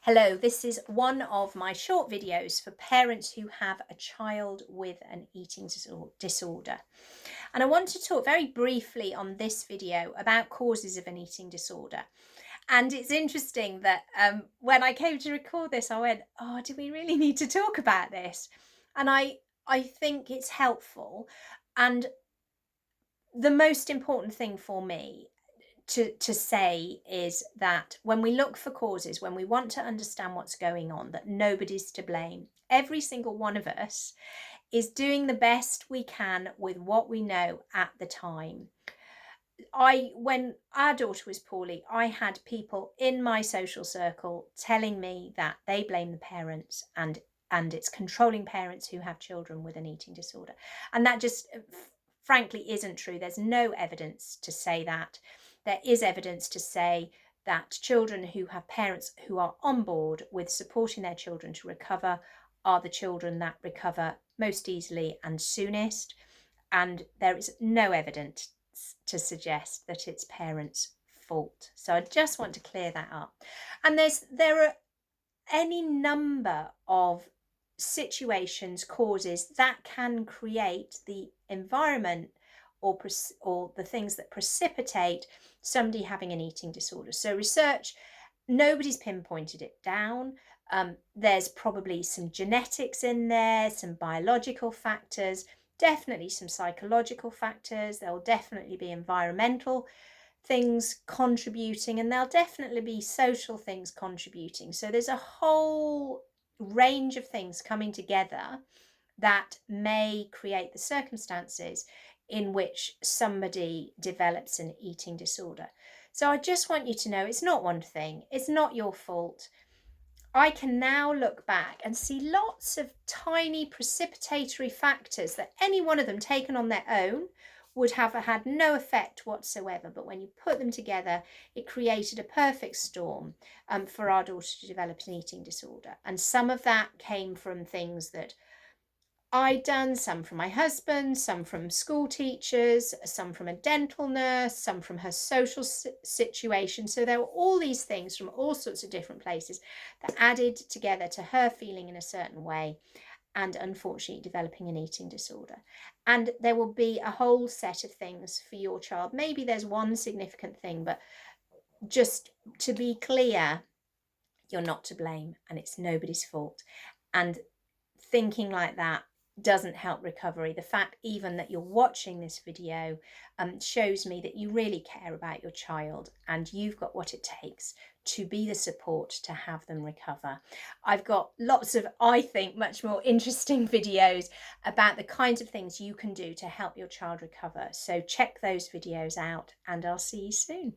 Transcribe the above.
Hello, this is one of my short videos for parents who have a child with an eating disorder. And I want to talk very briefly on this video about causes of an eating disorder. And it's interesting that when I came to record this, I went, oh, do we really need to talk about this? And I think it's helpful. And the most important thing for me to say is that when we look for causes, when we want to understand what's going on, that nobody's to blame. Every single one of us is doing the best we can with what we know at the time. When our daughter was poorly, I had people in my social circle telling me that they blame the parents and it's controlling parents who have children with an eating disorder. And that just frankly isn't true. There's no evidence to say that. There is evidence to say that children who have parents who are on board with supporting their children to recover are the children that recover most easily and soonest. And there is no evidence to suggest that it's parents' fault. So I just want to clear that up. And there are any number of situations, causes that can create the environment or the things that precipitate somebody having an eating disorder. So research, nobody's pinpointed it down. There's probably some genetics in there, some biological factors, definitely some psychological factors. There'll definitely be environmental things contributing, and there'll definitely be social things contributing. So there's a whole range of things coming together that may create the circumstances in which somebody develops an eating disorder. So I just want you to know it's not one thing, it's not your fault. I can now look back and see lots of tiny precipitatory factors that any one of them taken on their own would have had no effect whatsoever. But when you put them together, it created a perfect storm for our daughter to develop an eating disorder. And some of that came from things that I'd done, some from my husband, some from school teachers, some from a dental nurse, some from her social situation. So there were all these things from all sorts of different places that added together to her feeling in a certain way and unfortunately developing an eating disorder. And there will be a whole set of things for your child. Maybe there's one significant thing, but just to be clear, you're not to blame and it's nobody's fault. And thinking like that doesn't help recovery. The fact even that you're watching this video shows me that you really care about your child and you've got what it takes to be the support to have them recover. I've got lots of, I think, much more interesting videos about the kinds of things you can do to help your child recover. So check those videos out and I'll see you soon.